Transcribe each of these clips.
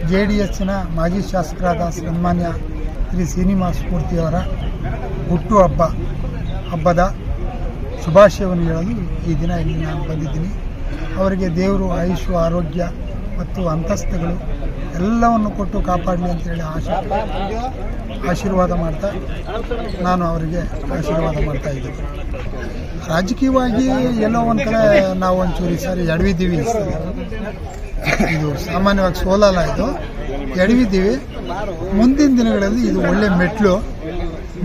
JDSನ ಮಾಜಿ ಶಾಸಕರಾದ ಸನ್ಮಾನ್ಯ ಶ್ರೀ ಶ್ರೀನಿವಾಸ ಮೂರ್ತಿಯವರ ಹುಟ್ಟು ಹಬ್ಬದ ಶುಭಾಶಯವನ್ನು ಹೇಳಲು ಈ ದಿನ ಇಲ್ಲಿ ನಾನು ಬಂದಿದ್ದೀನಿ. ಅವರಿಗೆ ದೇವರು ಆಯುಷು, ಆರೋಗ್ಯ ಮತ್ತು ಅಂತಸ್ತುಗಳು ಎಲ್ಲವನ್ನು ಕೊಟ್ಟು ಕಾಪಾಡಲಿ ಅಂತೇಳಿ ಆಶೀರ್ವಾದ ಮಾಡ್ತಾ ನಾನು ಅವರಿಗೆ ಆಶೀರ್ವಾದ ಮಾಡ್ತಾ ಇದ್ದೀನಿ. ರಾಜಕೀಯವಾಗಿ ಎಲ್ಲೋ ಒಂದು ಕಡೆ ನಾವು ಒಂಚೂರಿ ಸಾರಿ ಎಡವಿದ್ದೀವಿ. ಇದು ಸಾಮಾನ್ಯವಾಗಿ ಸೋಲಲ್ಲ, ಇದು ಎಡವಿದ್ದೀವಿ. ಮುಂದಿನ ದಿನಗಳಲ್ಲಿ ಇದು ಒಳ್ಳೆ ಮೆಟ್ಲು.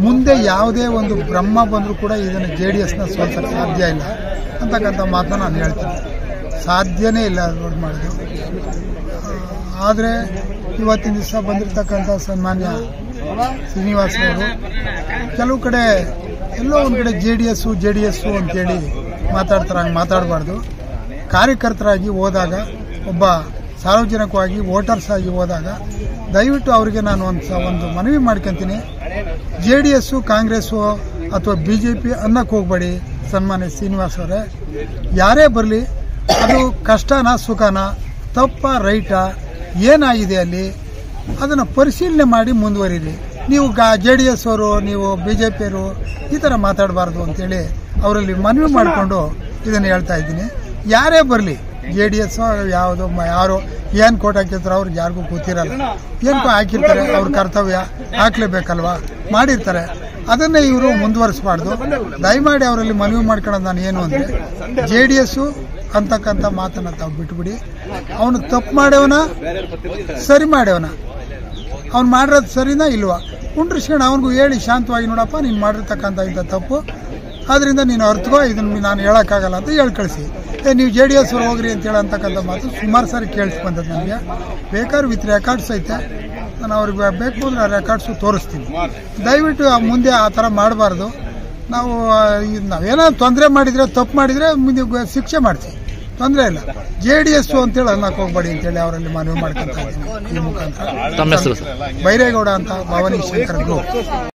ಮುಂದೆ ಯಾವುದೇ ಒಂದು ಬ್ರಹ್ಮ ಬಂದರೂ ಕೂಡ ಇದನ್ನು JDSನ ಸೋಲ್ಸಕ್ಕೆ ಸಾಧ್ಯ ಇಲ್ಲ ಅಂತಕ್ಕಂಥ ಮಾತನ್ನು ನಾನು ಹೇಳ್ತೀನಿ. ಸಾಧ್ಯನೇ ಇಲ್ಲ ಅದು ಮಾಡೋದು. ಆದರೆ ಇವತ್ತಿನ ದಿವಸ ಬಂದಿರತಕ್ಕಂಥ ಸನ್ಮಾನ್ಯ ಶ್ರೀನಿವಾಸ್ ಅವರು ಕೆಲವು ಕಡೆ ಎಲ್ಲೋ ಒಂದು ಕಡೆ JDS ಅಂತೇಳಿ ಮಾತಾಡ್ತಾರೆ. ಹಂಗೆ ಮಾತಾಡಬಾರ್ದು. ಕಾರ್ಯಕರ್ತರಾಗಿ ಹೋದಾಗ, ಒಬ್ಬ ಸಾರ್ವಜನಿಕವಾಗಿ ವೋಟರ್ಸ್ ಆಗಿ ಹೋದಾಗ ದಯವಿಟ್ಟು ಅವರಿಗೆ ನಾನು ಒಂದು ಮನವಿ ಮಾಡ್ಕೊತೀನಿ. JDS, ಕಾಂಗ್ರೆಸ್ಸು ಅಥವಾ BJP ಅನ್ನಕ್ಕೆ ಹೋಗ್ಬೇಡಿ. ಸನ್ಮಾನ್ಯ ಶ್ರೀನಿವಾಸ್ ಅವರೇ, ಯಾರೇ ಬರಲಿ ಅದು ಕಷ್ಟನಾ ಸುಖನಾ, ತಪ್ಪ ರೈಟಾ, ಏನಾಗಿದೆ ಅಲ್ಲಿ ಅದನ್ನು ಪರಿಶೀಲನೆ ಮಾಡಿ ಮುಂದುವರಿರಿ. ನೀವು JDS ಅವರು, ನೀವು BJP ಅವರು ಈ ಥರ ಮಾತಾಡಬಾರ್ದು ಅಂತೇಳಿ ಅವರಲ್ಲಿ ಮನವಿ ಮಾಡಿಕೊಂಡು ಇದನ್ನು ಹೇಳ್ತಾ ಇದ್ದೀನಿ. ಯಾರೇ ಬರಲಿ, JDS ಯಾವುದು ಯಾರು ಏನು ಕೋಟ್ ಹಾಕಿರ್ತಾರೆ ಅವ್ರಿಗೆ ಯಾರಿಗೂ ಗೊತ್ತಿರಲ್ಲ. ಏನು ಹಾಕಿರ್ತಾರೆ, ಅವ್ರ ಕರ್ತವ್ಯ ಹಾಕ್ಲೇಬೇಕಲ್ವಾ, ಮಾಡಿರ್ತಾರೆ. ಅದನ್ನೇ ಇವರು ಮುಂದುವರಿಸಬಾರ್ದು. ದಯಮಾಡಿ ಅವರಲ್ಲಿ ಮನವಿ ಮಾಡ್ಕೊಳ್ಳೋದು ನಾನು ಏನು ಅಂದರೆ, JDS ಅಂತಕ್ಕಂಥ ಮಾತನ್ನು ತಾವು ಬಿಟ್ಬಿಡಿ. ಅವನು ತಪ್ಪು ಮಾಡ್ಯವನ, ಸರಿ ಮಾಡ್ಯವನ, ಅವ್ನು ಮಾಡಿರೋದು ಸರಿನಾ ಇಲ್ವಾ ಕುಂಡ್ರಿಸ್ಕೊಂಡು ಅವನಿಗೂ ಹೇಳಿ ಶಾಂತವಾಗಿ, ನೋಡಪ್ಪ ನೀನು ಮಾಡಿರ್ತಕ್ಕಂಥ ಇಂಥ ತಪ್ಪು, ಅದರಿಂದ ನೀನು ಅರ್ಥಕೋ, ಇದನ್ನು ನಾನು ಹೇಳೋಕ್ಕಾಗಲ್ಲ ಅಂತ ಹೇಳಿ ಕಳಿಸಿ. ನೀವು JDS ಅವ್ರು ಹೋಗ್ರಿ ಅಂತ ಹೇಳೋಂತಕ್ಕಂಥ ಮಾತು ಸುಮಾರು ಸಾರಿ ಕೇಳಿಸ್ಬಂದದ್ದು ನನಗೆ. ಬೇಕಾದ್ರೆ ವಿತ್ ರೆಕಾರ್ಡ್ಸ್ ಐತೆ, ನಾನು ಅವ್ರಿಗೆ ಬೇಕು ಅಂದ್ರೆ ಆ ರೆಕಾರ್ಡ್ಸು ತೋರಿಸ್ತೀನಿ. ದಯವಿಟ್ಟು ಮುಂದೆ ಆ ಥರ ಮಾಡಬಾರ್ದು. ನಾವೇನೋ ತೊಂದರೆ ಮಾಡಿದರೆ, ತಪ್ಪು ಮಾಡಿದರೆ ಮುಂದೆ ಶಿಕ್ಷೆ ಮಾಡ್ತೀವಿ, ತೊಂದರೆ ಇಲ್ಲ. JDS ಅಂತೇಳಿ ಅನ್ನಕ್ಕೆ ಹೋಗ್ಬೇಡಿ ಅಂತೇಳಿ ಅವರಲ್ಲಿ ಮನವಿ ಮಾಡ್ಕೊತಾ ಇದ್ದೀನಿ ಈ ಮುಖಾಂತರ. ಬೈರೇಗೌಡ ಅಂತ, ಭವಾನಿ ಶಂಕರ್ ಗ್ರೂಪ್.